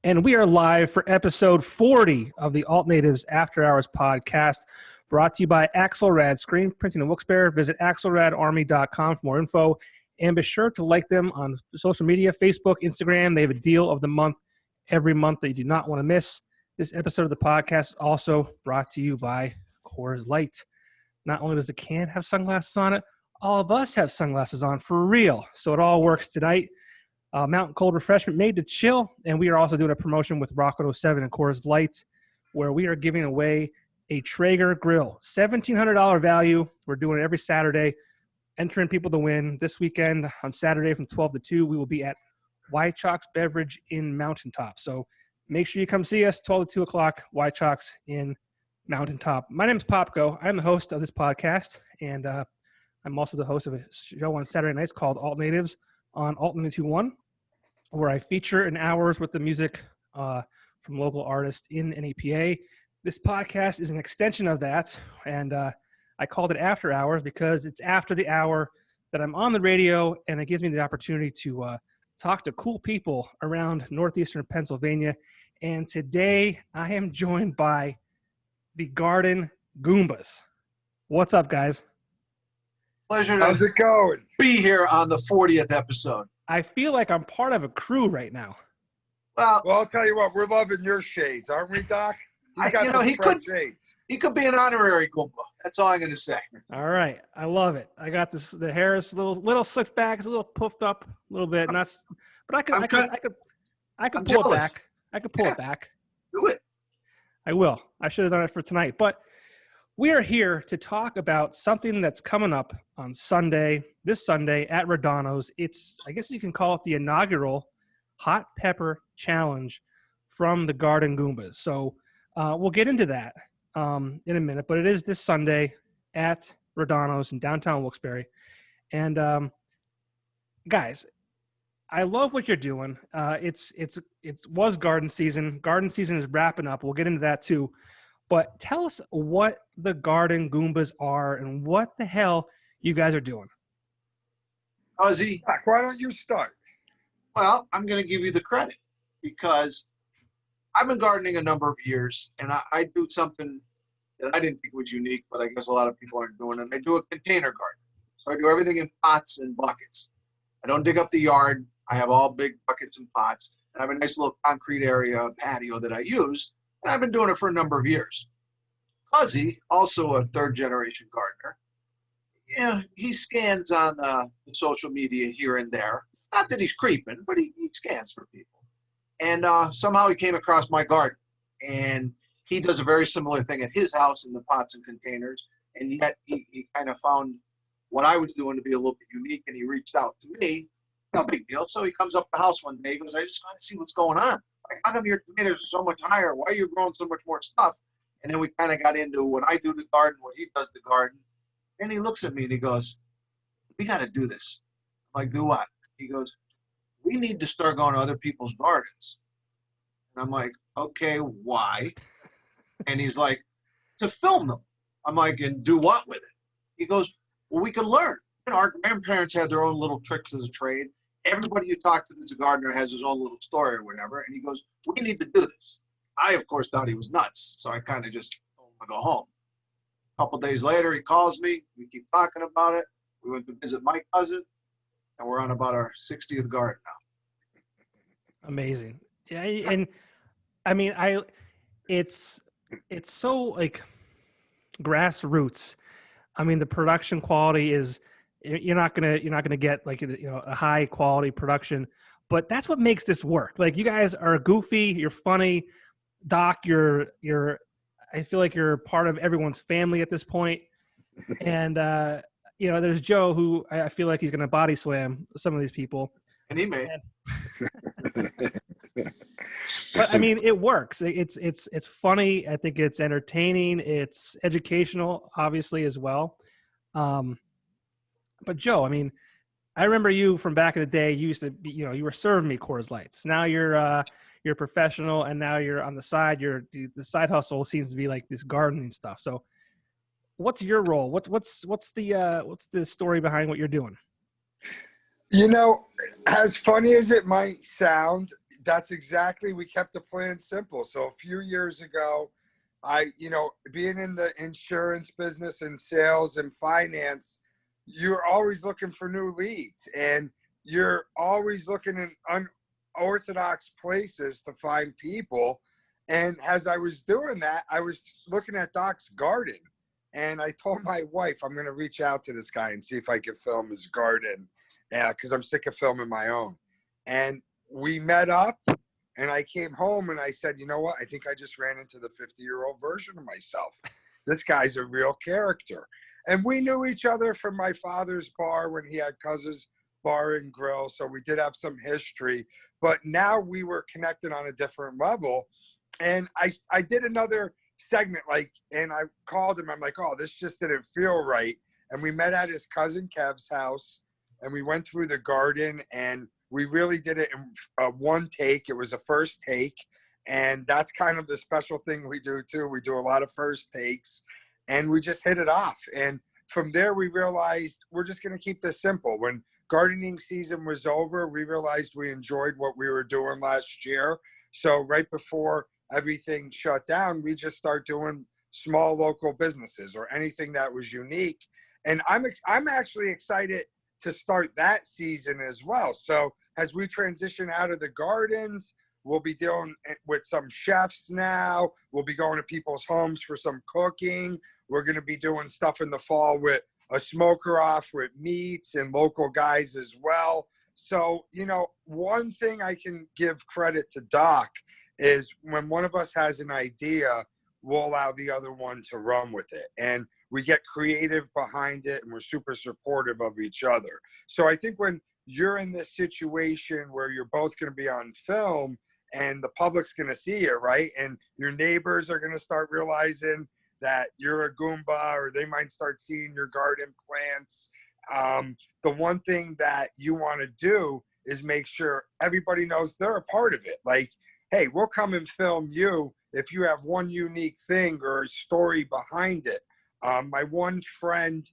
And we are live for episode 40 of the Alt Natives After Hours podcast, brought to you by Axelrad Screen Printing in Wilkes-Barre. Visit axelradarmy.com for more info, and be sure to like them on social media, Facebook, Instagram. They have a deal of the month every month that you do not want to miss. This episode of the podcast is also brought to you by Coors Light. Not only does the can have sunglasses on it, all of us have sunglasses on for real. So it all works tonight. Mountain Cold Refreshment made to chill, and we are also doing a promotion with Rock 107 and Coors Light, where we are giving away a Traeger grill, $1,700 value. We're doing it every Saturday, entering people to win. This weekend on Saturday from 12 to 2, we will be at White Chalk's Beverage in Mountaintop. So make sure you come see us, 12 to 2 o'clock, White Chalk's in Mountaintop. My name is Popko. I'm the host of this podcast, and I'm also the host of a show on Saturday nights called Alt Natives on Alt 921, where I feature an hours with the music from local artists in NEPA. This podcast is an extension of that, and I called it After Hours because it's after the hour that I'm on the radio, and it gives me the opportunity to talk to cool people around northeastern Pennsylvania. And today I am joined by the Garden Goombas. What's up, guys? Pleasure How's it going? be here on the 40th episode. I feel like I'm part of a crew right now. Well, Well, I'll tell you what, we're loving your shades, aren't we, Doc? he fresh shades. could be an honorary Goomba. That's all I'm going to say. All right, I love it. I got this. The hair is a little slicked back. It's a little puffed up a little bit. Not, but I could I'm pull jealous. it back. I could pull Yeah. it back. Do it. I will. I should have done it for tonight. But we are here to talk about something that's coming up on Sunday, this Sunday at Rodano's. It's, I guess you can call it the inaugural Hot Pepper Challenge from the Garden Goombas. So we'll get into that in a minute. But it is this Sunday at Rodano's in downtown Wilkes-Barre. And guys, I love what you're doing. It was garden season. Garden season is wrapping up. We'll get into that too. But tell us what the Garden Goombas are and what the hell you guys are doing. Ozzy, Doc, why don't you start? well, I'm going to give you the credit because I've been gardening a number of years, and I do something that I didn't think was unique, but I guess a lot of people aren't doing it. I do a container garden. So I do everything in pots and buckets. I don't dig up the yard. I have all big buckets and pots. And I have a nice little concrete area, patio that I use. And I've been doing it for a number of years. Fuzzy, also a third-generation gardener, yeah, he scans on the social media here and there. Not that he's creeping, but he scans for people. And somehow he came across my garden. And he does a very similar thing at his house in the pots and containers. And yet he kind of found what I was doing to be a little bit unique, and he reached out to me. No big deal. So he comes up to the house one day. He goes, I just want to see what's going on. Like, how come your tomatoes are so much higher? Why are you growing so much more stuff? And then we kind of got into what I do to the garden, what he does to the garden. And he looks at me and he goes, we got to do this. I'm like, do what? He goes, we need to start going to other people's gardens. And I'm like, okay, why? And he's like, to film them. I'm like, and do what with it? He goes, well, we can learn. You know, our grandparents had their own little tricks as a trade. Everybody you talk to that's a gardener has his own little story or whatever. And he goes, we need to do this. I, of course, thought he was nuts. So I kind of just told him to go home. A couple days later, he calls me. We keep talking about it. We went to visit my cousin, and we're on about our 60th garden now. Amazing. Yeah, and I mean, it's so like grassroots. I mean, the production quality is you're not gonna get like a high quality production, but that's what makes this work. Like, you guys are goofy, you're funny, Doc. You're I feel like you're part of everyone's family at this point, and there's Joe, who I feel like he's gonna body slam some of these people. And he may. But I mean, it works. It's funny. I think it's entertaining. It's educational, obviously, as well. But Joe, I mean, I remember you from back in the day. You used to be, you were serving me Coors Lights. Now you're a professional, and now you're on the side. The side hustle seems to be like this gardening stuff. So, what's your role? What's the story behind what you're doing? As funny as it might sound, that's exactly, we kept the plan simple. So a few years ago, being in the insurance business and sales and finance, you're always looking for new leads, and you're always looking in unorthodox places to find people. And as I was doing that, I was looking at Doc's garden, and I told my wife, I'm going to reach out to this guy and see if I can film his garden, because I'm sick of filming my own. And we met up, and I came home and I said, you know what? I think I just ran into the 50-year-old version of myself. This guy's a real character. And we knew each other from my father's bar when he had Cousins Bar and Grill. So we did have some history, but now we were connected on a different level. And I did another segment, and I called him. I'm like, oh, this just didn't feel right. And we met at his cousin Kev's house, and we went through the garden, and we really did it in one take. It was a first take. And that's kind of the special thing we do too. We do a lot of first takes, and we just hit it off. And from there, we realized we're just going to keep this simple. When gardening season was over, we realized we enjoyed what we were doing last year. So right before everything shut down, we just start doing small local businesses or anything that was unique. And I'm actually excited to start that season as well. So as we transition out of the gardens, we'll be dealing with some chefs now. We'll be going to people's homes for some cooking. We're going to be doing stuff in the fall with a smoker off with meats and local guys as well. So, one thing I can give credit to Doc is when one of us has an idea, we'll allow the other one to run with it. And we get creative behind it, and we're super supportive of each other. So I think when you're in this situation where you're both going to be on film and the public's going to see it, right? And your neighbors are going to start realizing that you're a Goomba, or they might start seeing your garden plants. The one thing that you want to do is make sure everybody knows they're a part of it. Like, hey, we'll come and film you if you have one unique thing or story behind it. My one friend's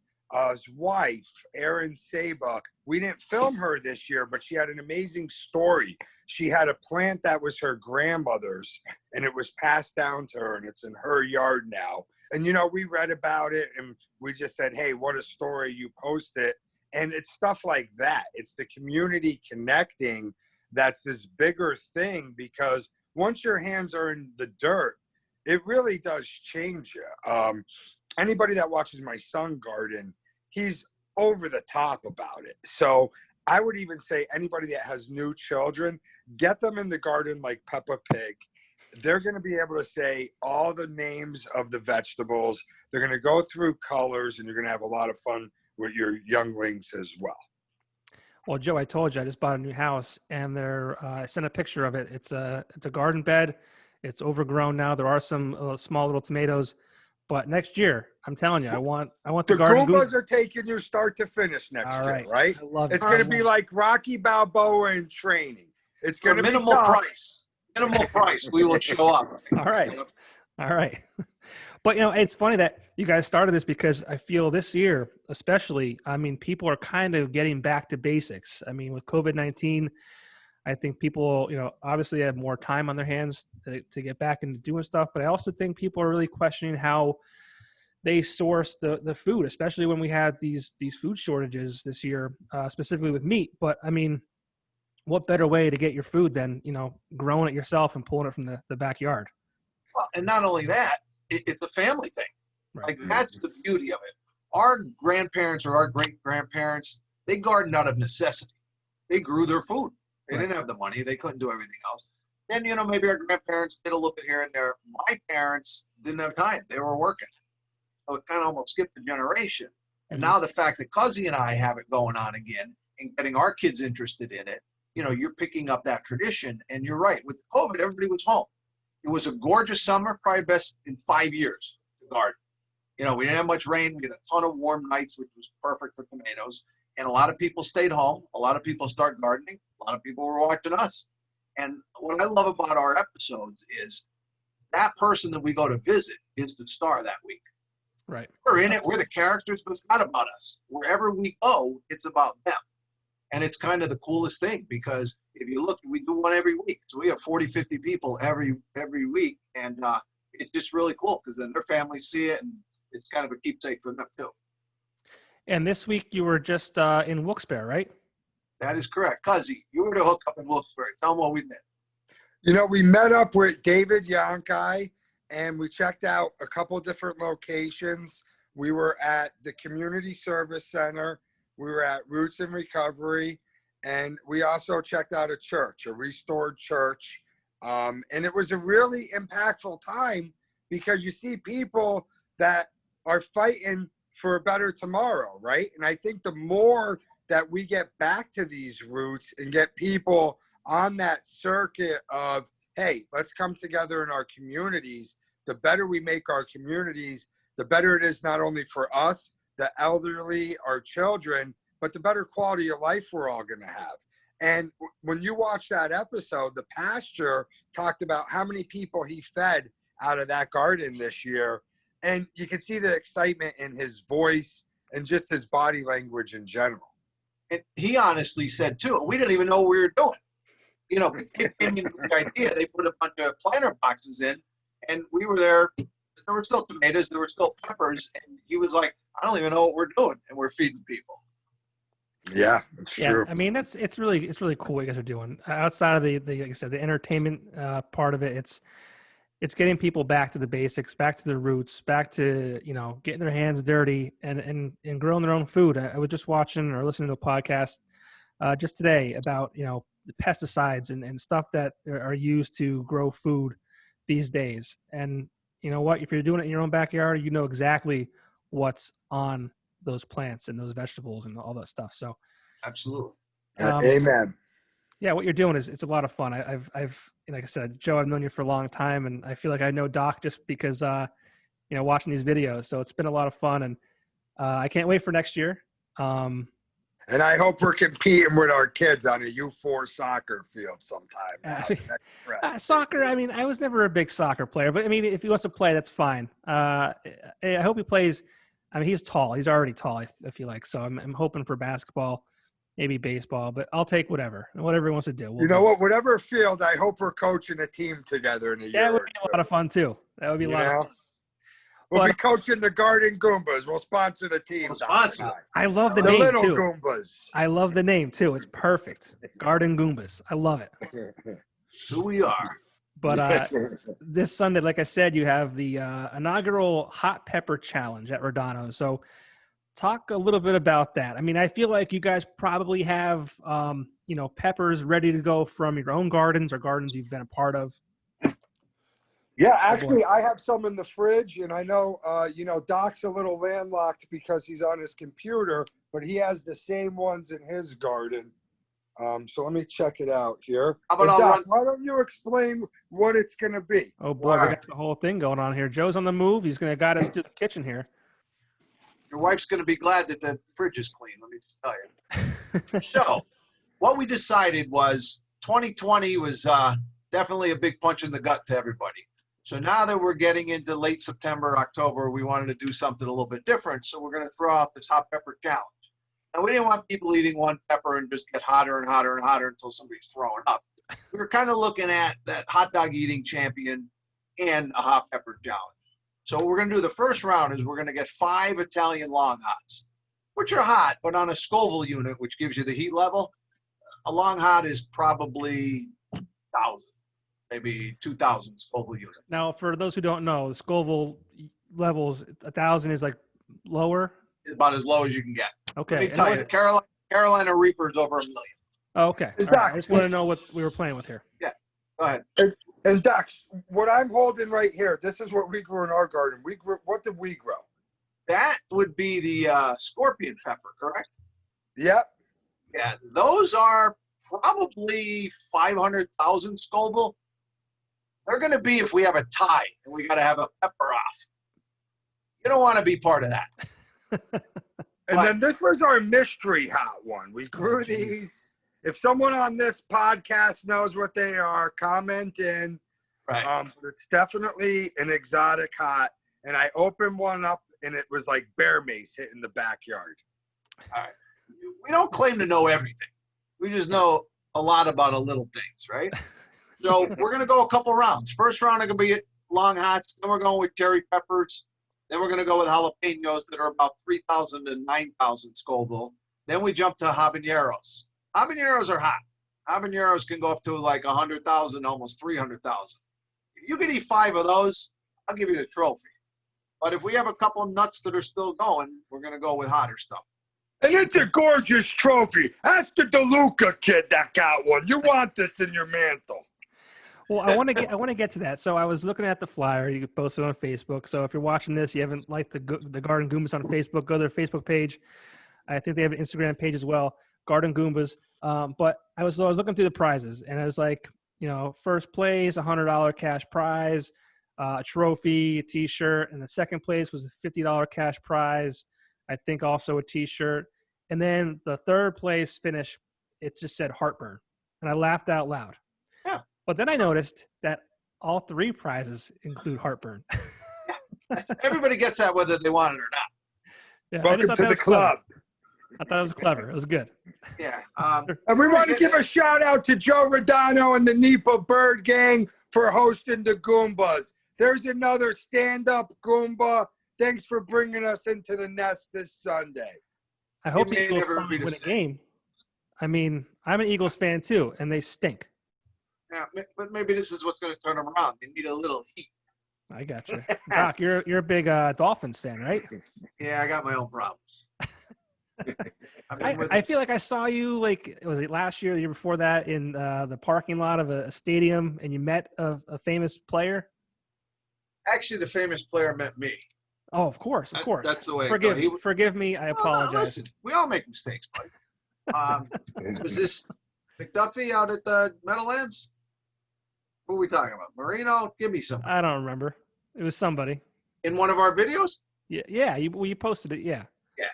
wife, Erin Saba, we didn't film her this year, but she had an amazing story. She had a plant that was her grandmother's, and it was passed down to her, and it's in her yard now. And, we read about it, and we just said, hey, what a story, you post it. And it's stuff like that. It's the community connecting that's this bigger thing, because once your hands are in the dirt, it really does change you. Anybody that watches my son garden, he's over the top about it. So I would even say anybody that has new children, get them in the garden like Peppa Pig. They're going to be able to say all the names of the vegetables. They're going to go through colors, and you're going to have a lot of fun with your younglings as well. Well, Joe, I told you I just bought a new house, and I sent a picture of it. It's a garden bed. It's overgrown now. There are some small little tomatoes, but next year, I'm telling you, I want the Garden Goombas are taking you start to finish next year, right? I love it. It's going to be like Rocky Balboa in training. It's going to be minimal tough. price. Minimal price. We will show up. All right. But, it's funny that you guys started this, because I feel this year, especially, people are kind of getting back to basics. With COVID-19, I think people, obviously have more time on their hands to get back into doing stuff. But I also think people are really questioning how they source the food, especially when we had these food shortages this year, specifically with meat. But, what better way to get your food than, growing it yourself and pulling it from the backyard? Well, and not only that, it's a family thing. Right. Like, that's the beauty of it. Our grandparents or our great-grandparents, they gardened out of necessity. They grew their food. They didn't have the money. They couldn't do everything else. Then, maybe our grandparents did a little bit here and there. My parents didn't have time. They were working. So it kind of almost skipped a generation. And now the fact that Cuzzy and I have it going on again and getting our kids interested in it, you're picking up that tradition. And you're right. With COVID, everybody was home. It was a gorgeous summer, probably best in 5 years to garden. We didn't have much rain. We had a ton of warm nights, which was perfect for tomatoes. And a lot of people stayed home. A lot of people started gardening. A lot of people were watching us. And what I love about our episodes is that person that we go to visit is the star that week. Right. We're in it. We're the characters, but it's not about us. Wherever we go, it's about them. And it's kind of the coolest thing, because if you look, we do one every week. So we have 40, 50 people every week. And it's just really cool because then their families see it and it's kind of a keepsake for them too. And this week you were just in Wilkes-Barre, right? That is correct. Cuzzy, you were to hook up in Wilkes-Barre. Tell them what we did. You know, we met up with David Yonkai and we checked out a couple different locations. We were at the Community Service Center. We were at Roots and Recovery. And we also checked out a church, a restored church. And it was a really impactful time because you see people that are fighting for a better tomorrow, right? And I think the more that we get back to these roots and get people on that circuit of, hey, let's come together in our communities, the better we make our communities, the better it is not only for us, the elderly, our children, but the better quality of life we're all going to have. And when you watch that episode, the pastor talked about how many people he fed out of that garden this year. And you can see the excitement in his voice and just his body language in general. And he honestly said, too, we didn't even know what we were doing. You know, they came in with the idea. They put a bunch of planter boxes in, and we were there. There were still tomatoes. There were still peppers. And he was like, I don't even know what we're doing. And we're feeding people. Yeah, it's true. I mean, it's really cool what you guys are doing. Outside of the like I said, the entertainment part of it, it's getting people back to the basics, back to the roots, back to, you know, getting their hands dirty and growing their own food. I was just watching or listening to a podcast just today about, you know, the pesticides and stuff that are used to grow food these days. And you know what, if you're doing it in your own backyard, you know exactly what's on those plants and those vegetables and all that stuff. So absolutely. Amen. Yeah, what you're doing it's a lot of fun. I've like I said, Joe, I've known you for a long time, and I feel like I know Doc just because you know, watching these videos. So it's been a lot of fun, and I can't wait for next year. And I hope we're competing with our kids on a U4 soccer field sometime. Soccer, I mean, I was never a big soccer player, but I mean, if he wants to play, that's fine. I hope he plays. I mean, he's tall. He's already tall, I feel like. So I'm hoping for basketball, maybe baseball, but I'll take whatever he wants to do. You know what? Whatever field, I hope we're coaching a team together in a year. That would be a lot of fun, too. That would be a lot of fun. We'll be coaching the Garden Goombas. We'll sponsor the team. I love the name, little too. Goombas. I love the name, too. It's perfect. Garden Goombas. I love it. That's who we are. But this Sunday, like I said, you have the inaugural Hot Pepper Challenge at Rodano. So talk a little bit about that. I mean, I feel like you guys probably have, you know, peppers ready to go from your own gardens or gardens you've been a part of. Yeah, actually, I have some in the fridge, and I know, you know, Doc's a little landlocked because he's on his computer, but he has the same ones in his garden. So let me check it out here. How about Doc, why don't you explain what it's going to be? Oh, boy, we got the whole thing going on here. Joe's on the move. He's going to guide us to the kitchen here. Your wife's going to be glad that the fridge is clean, let me just tell you. So what we decided was 2020 was definitely a big punch in the gut to everybody. So now that we're getting into late September, October, we wanted to do something a little bit different. So we're going to throw out this hot pepper challenge. Now, we didn't want people eating one pepper and just get hotter and hotter and hotter until somebody's throwing up. We were kind of looking at that hot dog eating champion and a hot pepper challenge. So what we're going to do the first round is we're going to get 5 Italian long hots, which are hot, but on a Scoville unit, which gives you the heat level. A long hot is probably 1,000. Maybe 2,000 Scoville units. Now, for those who don't know, the Scoville levels, 1,000 is like lower? About as low as you can get. Okay. Let me tell you, Carolina Reaper is over 1 million. Oh, okay. Right. I just want to know what we were playing with here. Yeah, go ahead. And Doc, what I'm holding right here, this is what we grew in our garden. What did we grow? That would be the scorpion pepper, correct? Yep. Yeah, those are probably 500,000 Scoville. They're going to be if we have a tie and we got to have a pepper off. You don't want to be part of that. And then this was our mystery hot one. We grew these. If someone on this podcast knows what they are, comment in. Right. It's definitely an exotic hot. And I opened one up, and it was like bear mace hitting the backyard. All right. We don't claim to know everything. We just know a lot about a little things, right? So we're going to go a couple rounds. First round are going to be long hots. Then we're going with cherry peppers. Then we're going to go with jalapenos that are about 3,000 to 9,000 Scoville. Then we jump to habaneros. Habaneros are hot. Habaneros can go up to like 100,000, almost 300,000. If you can eat 5 of those, I'll give you the trophy. But if we have a couple of nuts that are still going, we're going to go with hotter stuff. And it's a gorgeous trophy. Ask the DeLuca kid that got one. You want this in your mantle. Well, I want to get to that. So I was looking at the flyer. You posted on Facebook. So if you're watching this, you haven't liked the Garden Goombas on Facebook, go to their Facebook page. I think they have an Instagram page as well, Garden Goombas. But I was looking through the prizes, and I was like, first place, $100 cash prize, a trophy, a T-shirt, and the second place was a $50 cash prize. I think also a T-shirt, and then the third place finish, it just said heartburn, and I laughed out loud. Yeah. But then I noticed that all 3 prizes include heartburn. Everybody gets that whether they want it or not. Yeah, Welcome to the club. I thought it was clever. It was good. Yeah. And we want to give a shout out to Joe Rodano and the Nipa Bird Gang for hosting the Goombas. There's another stand-up Goomba. Thanks for bringing us into the nest this Sunday. I hope It the may Eagles never finally be the win a same. game. I mean, I'm an Eagles fan too, and they stink. Yeah, but maybe this is what's going to turn them around. They need a little heat. I got you. Doc, you're a big Dolphins fan, right? Yeah, I got my own problems. I feel like I saw you, was it last year, the year before that, in the parking lot of a stadium, and you met a famous player? Actually, the famous player met me. Oh, of course. That's the way. Forgive me. I apologize. No, listen, we all make mistakes, buddy. Was this McDuffie out at the Meadowlands? Who are we talking about? Marino? Give me some. I don't remember. It was somebody. In one of our videos? Yeah. You posted it. Yeah. Yeah.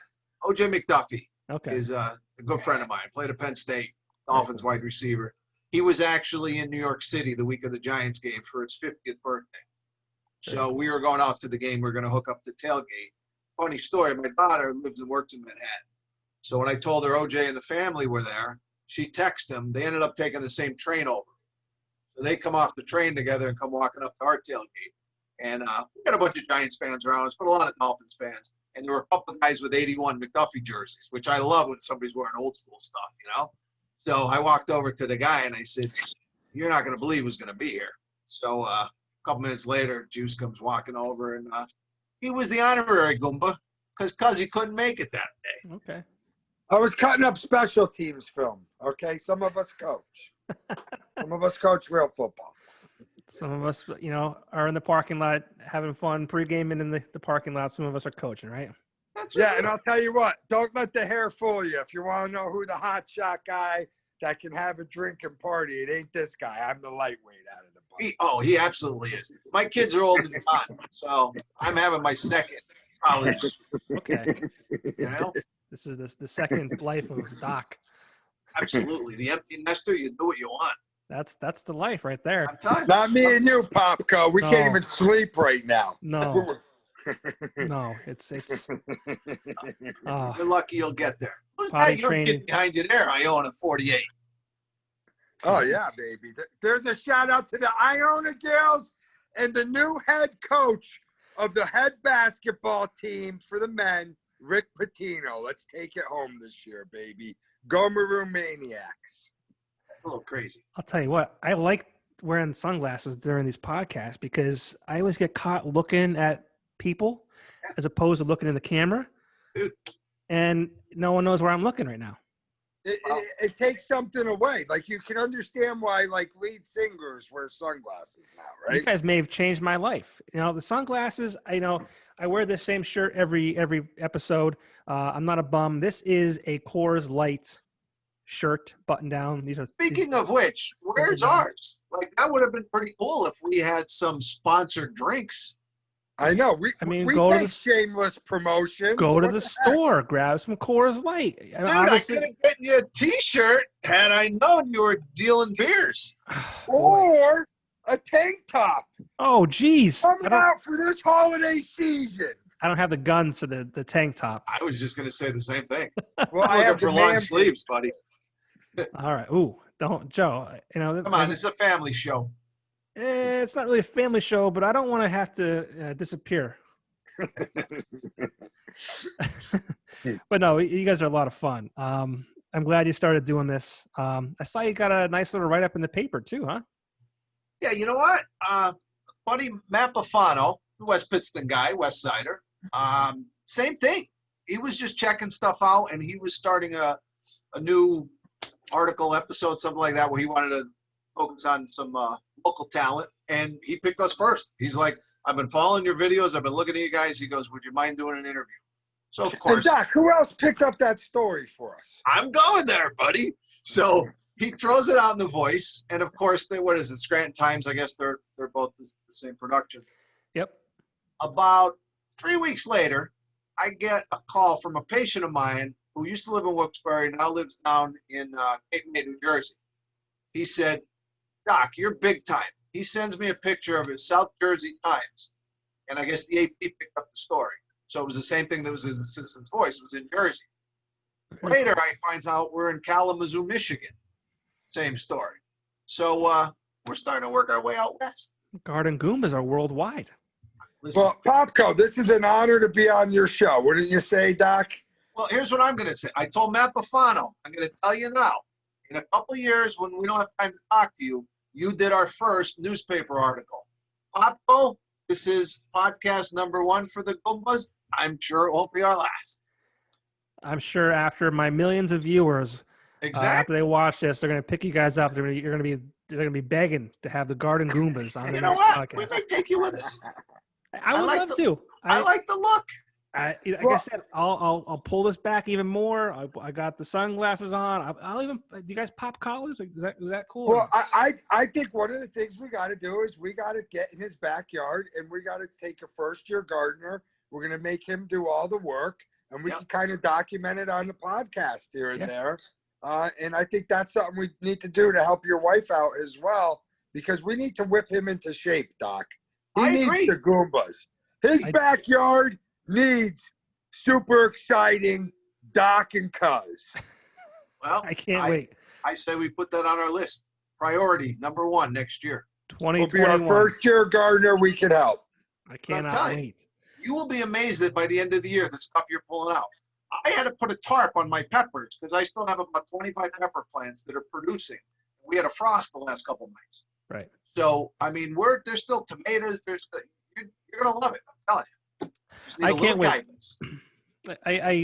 O.J. McDuffie Okay. is a good friend of mine. Played at Penn State, Dolphins wide receiver. He was actually in New York City the week of the Giants game for his 50th birthday. So we were going out to the game. We were going to hook up the tailgate. Funny story. My daughter lives and works in Manhattan. So when I told her OJ and the family were there, she texted them. They ended up taking the same train over. So they come off the train together and come walking up to our tailgate. And we got a bunch of Giants fans around us, but a lot of Dolphins fans. And there were a couple of guys with 81 McDuffie jerseys, which I love when somebody's wearing old school stuff, So I walked over to the guy and I said, "You're not going to believe who's going to be here." So a couple minutes later, Juice comes walking over, and he was the honorary Goomba because he couldn't make it that day. Okay. I was cutting up special teams film, okay? Some of us coach. Some of us coach real football. Some of us, are in the parking lot having fun, pre-gaming in the parking lot. Some of us are coaching, right? That's Yeah, and I'll tell you what, don't let the hair fool you. If you want to know who the hot shot guy that can have a drink and party, it ain't this guy. I'm the lightweight out of the bunch. He absolutely is. My kids are older than mine, so I'm having my second college. Okay. This is the second life of Doc. Absolutely. The empty nester, you do what you want. That's the life right there. I'm telling you. Not me and you, Popko. We can't even sleep right now. No. No, it's You're lucky you'll get there. Who's Potty that young training. kid behind you there? Iona 48. Oh, yeah, baby. There's a shout out to the Iona girls and the new head coach of the head basketball team for the men, Rick Pitino. Let's take it home this year, baby. Go Maroon Maniacs. That's a little crazy. I'll tell you what, I like wearing sunglasses during these podcasts because I always get caught looking at people as opposed to looking in the camera. Dude. And no one knows where I'm looking right now. It takes something away. Like, you can understand why, lead singers wear sunglasses now, right? You guys may have changed my life. The sunglasses, I wear the same shirt every episode. I'm not a bum. This is a Coors Light shirt, button down. Speaking of which, where's ours? That would have been pretty cool if we had some sponsored drinks. I know. We take shameless promotions. Go to the store, grab some Coors Light. Dude, I could have gotten you a T-shirt had I known you were dealing beers. Or a tank top. Oh, geez. Coming out for this holiday season. I don't have the guns for the tank top. I was just going to say the same thing. Well, I'm looking for long sleeves, buddy. All right. Ooh, Don't, Joe. You know, Come on, it's a family show. it's not really a family show, but I don't want to have to disappear. But no, you guys are a lot of fun. I'm glad you started doing this. I saw you got a nice little write up in the paper too, huh? Yeah, you know what? Buddy Matt Bufano, the West Pittston guy, West Sider, same thing. He was just checking stuff out, and he was starting a new article, episode, something like that, where he wanted to focus on some local talent, and he picked us first. He's like, I've been following your videos. I've been looking at you guys. He goes, would you mind doing an interview? So, of course. And Doc, who else picked up that story for us? I'm going there, buddy. So he throws it out in the Voice, and of course, what is it, Scranton Times? I guess they're both the same production. Yep. About 3 weeks later, I get a call from a patient of mine who used to live in Wilkes-Barre, now lives down in Cape May, New Jersey. He said, Doc, you're big time. He sends me a picture of his South Jersey Times, and I guess the AP picked up the story. So it was the same thing that was his assistant's Voice. It was in Jersey. Later, I find out we're in Kalamazoo, Michigan. Same story. So we're starting to work our way out west. Garden Goombas are worldwide. Listen, Well, Popko, this is an honor to be on your show. What did you say, Doc? well, here's what I'm going to say. I told Matt Bufano, I'm going to tell you now, in a couple of years when we don't have time to talk to you, you did our first newspaper article. Popko, this is podcast number 1 for the Goombas. I'm sure it won't be our last. I'm sure after my millions of viewers, after Exactly. they watch this, they're going to pick you guys up. They're going to be begging to have the Garden Goombas on the You know next what? We podcast. may take you with us. I would like love the- to. I like the look. Like I Well- said, I'll pull this back even more. I got the sunglasses on. I'll even. Do you guys pop collars? Like, is that cool? Well, I think one of the things we got to do is we got to get in his backyard and we got to take a first-year gardener. We're going to make him do all the work, and we Yep. can kind of document it on the podcast here and Yeah. there. And I think that's something we need to do to help your wife out as well, because we need to whip him into shape, Doc. He I needs agree. the Goombas. His backyard needs super exciting Doc and Cuz. Well, I can't wait. I say we put that on our list. Priority number 1 next year. Will be our 2021. first-year gardener we can help. I I'm cannot telling you. wait. You will be amazed that by the end of the year, the stuff you're pulling out. I had to put a tarp on my peppers because I still have about 25 pepper plants that are producing. We had a frost the last couple of nights. Right. So, I mean, there's still tomatoes. You're going to love it. I'm telling you. Just need I a can't little wait. guidance.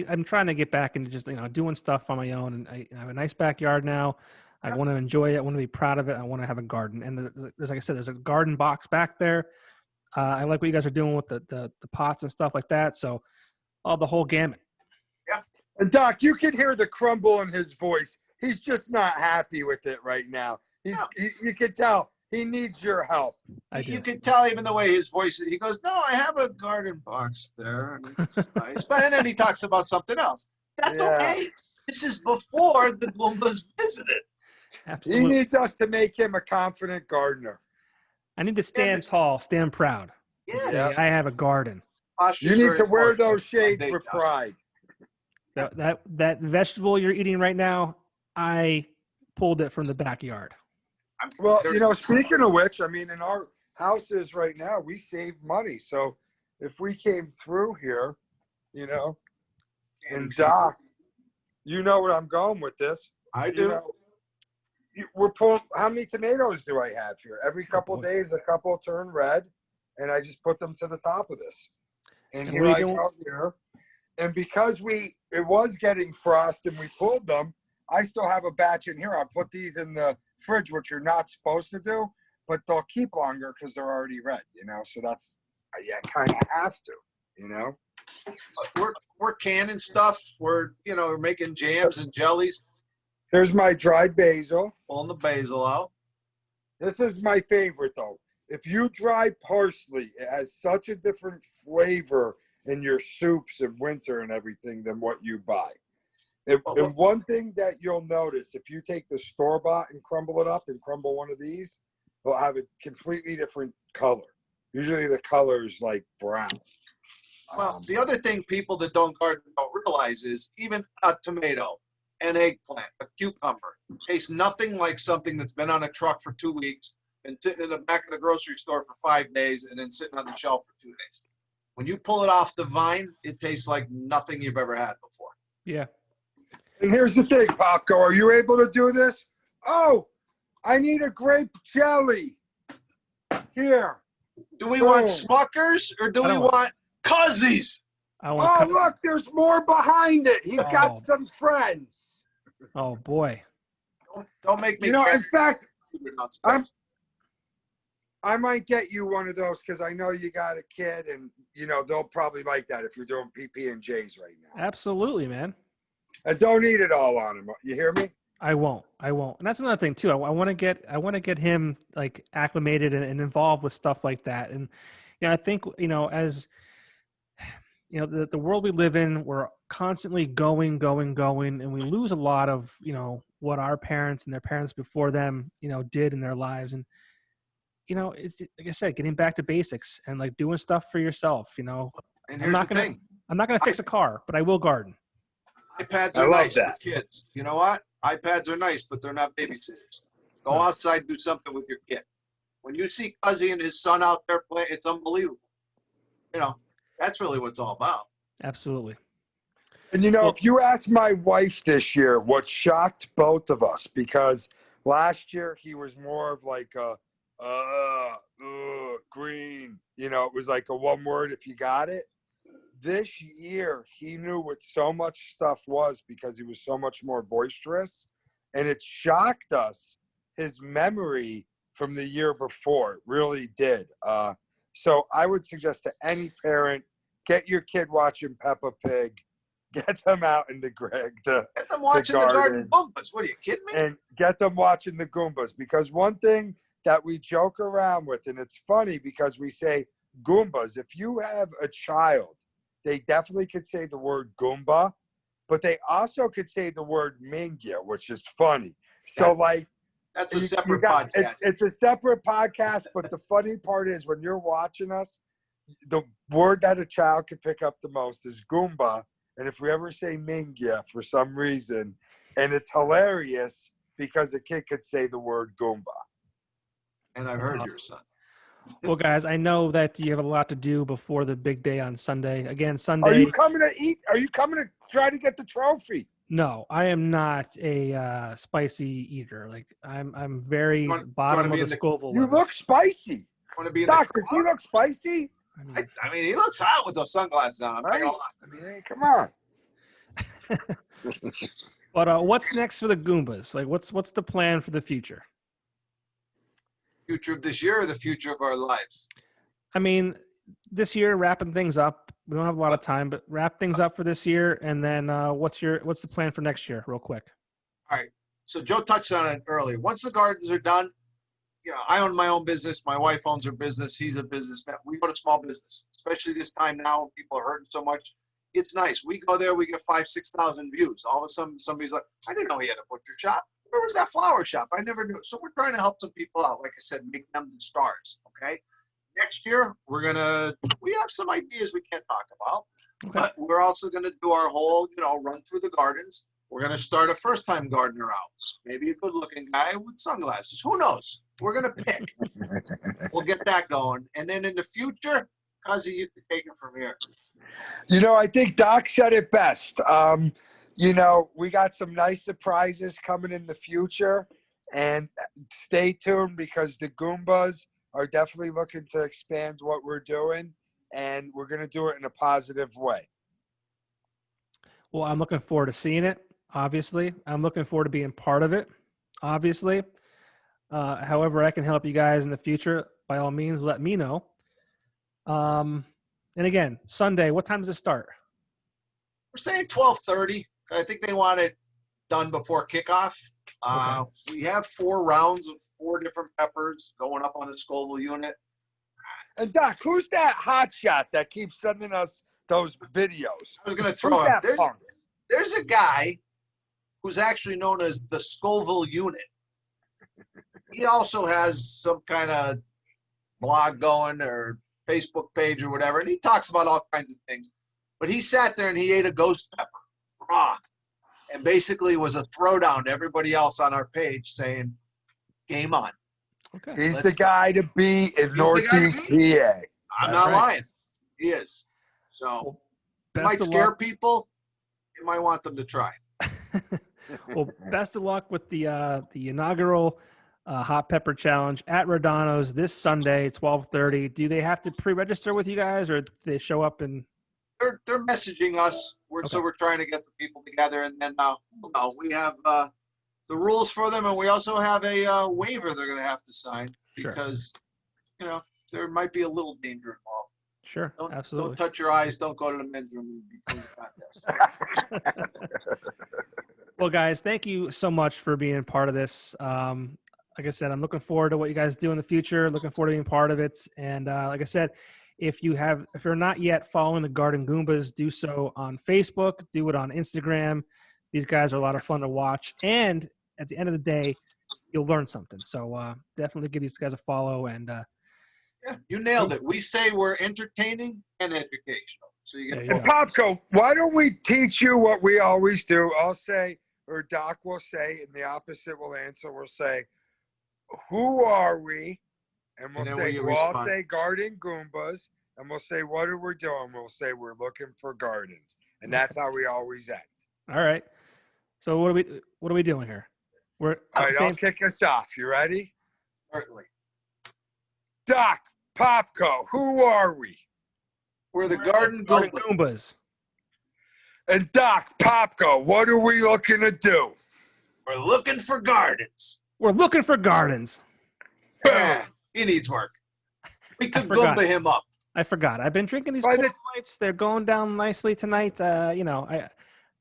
I'm trying to get back into just doing stuff on my own, and I have a nice backyard now. I want to enjoy it. I want to be proud of it. I want to have a garden, and there's like I said, there's a garden box back there. I like what you guys are doing with the pots and stuff like that. So, the whole gamut. And Doc, you can hear the crumble in his voice. He's just not happy with it right now. You can tell he needs your help. I do. You can tell even the way his voice is. He goes, no, I have a garden box there. And it's nice. And then he talks about something else. That's Yeah. okay. This is before the Goombas visited. He Absolutely. needs us to make him a confident gardener. I need to stand tall, stand proud. and Yes. say, I have a garden. You need to wear those shades They with die. pride. That vegetable you're eating right now, I pulled it from the backyard. Well, There's- speaking of which, I mean, in our houses right now, we save money. So if we came through here, and Doc, you know where I'm going with this. I do. We're pulling. How many tomatoes do I have here? Every couple boy. days, a couple turn red, and I just put them to the top of this. And And here we I don't- go here. And because it was getting frost and we pulled them, I still have a batch in here. I put these in the fridge, which you're not supposed to do, but they'll keep longer because they're already red. So that's kind of have to. We're canning stuff. We're making jams and jellies, Here's my dried basil. pulling the basil out. This is my favorite, though. If you dry parsley, it has such a different flavor in your soups in winter and everything than what you buy. And one thing that you'll notice, if you take the store-bought and crumble it up and crumble one of these, it'll have a completely different color. Usually the color is like brown. Well, the other thing people that don't garden don't realize is even a tomato. an eggplant, a cucumber. Tastes nothing like something that's been on a truck for 2 weeks and sitting in the back of the grocery store for 5 days and then sitting on the shelf for 2 days. When you pull it off the vine, it tastes like nothing you've ever had before. Yeah. And here's the thing, Popko, are you able to do this? Oh, I need a grape jelly. Here. Do we want Smuckers or do we want Cuzzies? Oh, look, there's more behind it. He's got some friends. Oh, boy. Don't make me. You know, in fact, I might get you one of those because I know you got a kid and, you know, they'll probably like that if you're doing PB&Js right now. Absolutely, man. And don't eat it all on him. You hear me? I won't. And that's another thing too. I want to get him like acclimated and involved with stuff like that. And you know, I think, you know, as you know, the world we live in, we're constantly going, and we lose a lot of, you know, what our parents and their parents before them, you know, did in their lives. And you know, it's, like I said, getting back to basics and like doing stuff for yourself. You know, and here's the thing. I'm not gonna fix a car, but I will garden. iPads are nice for kids. You know what? iPads are nice, but they're not babysitters. Go outside, do something with your kid. When you see Cuzzy and his son out there play, it's unbelievable. You know, that's really what it's all about. Absolutely. And, you know, if you ask my wife this year, what shocked both of us, because last year he was more of like a green, you know, it was like a one word if you got it. This year, he knew what so much stuff was because he was so much more boisterous. And it shocked us, his memory from the year before. It really did. So I would suggest to any parent, get your kid watching Peppa Pig. Get them out in the get them watching the Garden Goombas. What are you kidding me? And get them watching the Goombas. Because one thing that we joke around with, and it's funny because we say Goombas. If you have a child, they definitely could say the word Goomba, but they also could say the word Mingya, which is funny. So, that's a separate podcast. It's a separate podcast, but the funny part is when you're watching us, the word that a child can pick up the most is Goomba. And if we ever say Mingya for some reason, and it's hilarious because the kid could say the word Goomba. And I've heard your son. Well, guys, I know that you have a lot to do before the big day on Sunday. Again, Sunday. Are you coming to eat? Are you coming to try to get the trophy? No, I am not a spicy eater. Like I'm very bottom of the Scoville. You look spicy. Want to be in Doc, does he look spicy? I mean, he looks hot with those sunglasses on. Right? I mean, come on. But what's next for the Goombas? Like, what's the plan for the future? Future of this year or the future of our lives? I mean, this year, wrapping things up. We don't have a lot of time, but wrap things up for this year, and then what's the plan for next year, real quick? All right. So Joe touched on it earlier. Once the gardens are done, you know, I own my own business. My wife owns her business. He's a businessman. We go to small business, especially this time now when people are hurting so much. It's nice. We go there, we get 5,000-6,000 views. All of a sudden, somebody's like, I didn't know he had a butcher shop. Where was that flower shop? I never knew. So we're trying to help some people out. Like I said, make them the stars, okay? Next year, we have some ideas we can't talk about, but we're also going to do our whole, you know, run through the gardens. We're going to start a first-time gardener out. Maybe a good-looking guy with sunglasses. Who knows? We're going to pick. We'll get that going. And then in the future, Cuzzy, you can take it from here. You know, I think Doc said it best. You know, we got some nice surprises coming in the future. And stay tuned because the Goombas are definitely looking to expand what we're doing. And we're going to do it in a positive way. Well, I'm looking forward to seeing it, obviously. I'm looking forward to being part of it, obviously. However I can help you guys in the future, by all means, let me know. And again, Sunday, what time does it start? We're saying 12:30. I think they want it done before kickoff. We have 4 rounds of 4 different peppers going up on the Scoville unit. And Doc, who's that hotshot that keeps sending us those videos? I was going to throw him. There's a guy who's actually known as the Scoville unit. He also has some kind of blog going or Facebook page or whatever, and he talks about all kinds of things. But he sat there and he ate a ghost pepper raw. and basically was a throwdown to everybody else on our page saying, game on. Okay. He's the guy to beat in He's the guy to Northeast beat. PA. I'm That's not right. lying. He is. So Well, it best might of scare luck. people. You might want them to try. Well, best of luck with the inaugural hot pepper challenge at Rodano's this Sunday, 12:30. Do they have to pre-register with you guys, or do they show up and? They're messaging us. So Okay. we're trying to get the people together, and then we have the rules for them, and we also have a waiver they're going to have to sign Sure. because there might be a little danger involved. Sure, absolutely. Don't touch your eyes. Don't go to the men's room between the contests. Well, guys, thank you so much for being part of this. Like I said, I'm looking forward to what you guys do in the future. Looking forward to being part of it. And like I said, if you're not yet following the Garden Goombas, do so on Facebook. Do it on Instagram. These guys are a lot of fun to watch. And at the end of the day, you'll learn something. So definitely give these guys a follow. And Yeah, you nailed it. We say we're entertaining and educational. So you There get you And Popko, why don't we teach you what we always do? I'll say, or Doc will say, and the opposite will answer. We'll say, who are we? And we'll And then say, you we'll all respond. say Garden Goombas. And we'll say, what are we doing? We'll say, we're looking for gardens. And that's how we always end. all right. So what are we doing here? We're All right, I'll same. kick us off. You ready? certainly. Doc, Popko, who are we? We're the Garden Garden Goombas. Goombas. And Doc, Popko, what are we looking to do? We're looking for gardens. We're looking for gardens. Yeah, he needs work. We could forgot. Goomba him up. I forgot. I've been drinking these By Coors the- Lights. They're going down nicely tonight.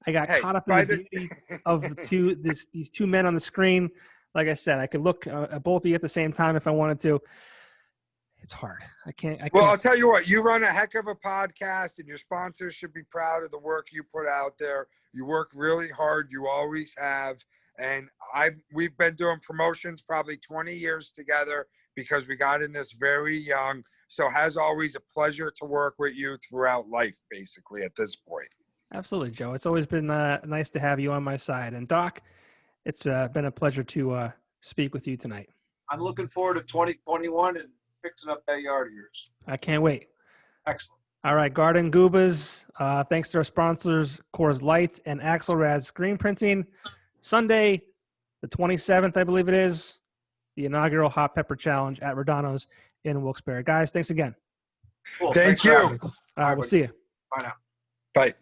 I got Hey, caught up in by the beauty of these two men on the screen. Like I said, I could look at both of you at the same time if I wanted to. It's hard. I can't. Well, I'll tell you what, you run a heck of a podcast, and your sponsors should be proud of the work you put out there. You work really hard. You always have. And we've been doing promotions probably 20 years together because we got in this very young. So as always, a pleasure to work with you throughout life, basically, at this point. Absolutely, Joe. It's always been nice to have you on my side. And Doc, it's been a pleasure to speak with you tonight. I'm looking forward to 2021 and fixing up that yard of yours. I can't wait. Excellent. All right, Garden Goombas. Thanks to our sponsors, Coors Light and Axelrad Screen Printing. Sunday, the 27th, I believe it is, the inaugural Hot Pepper Challenge at Rodano's in Wilkes-Barre. Guys, thanks again. Cool. Thank Thanks for you. having us. All right, we'll see you. Bye now. Bye.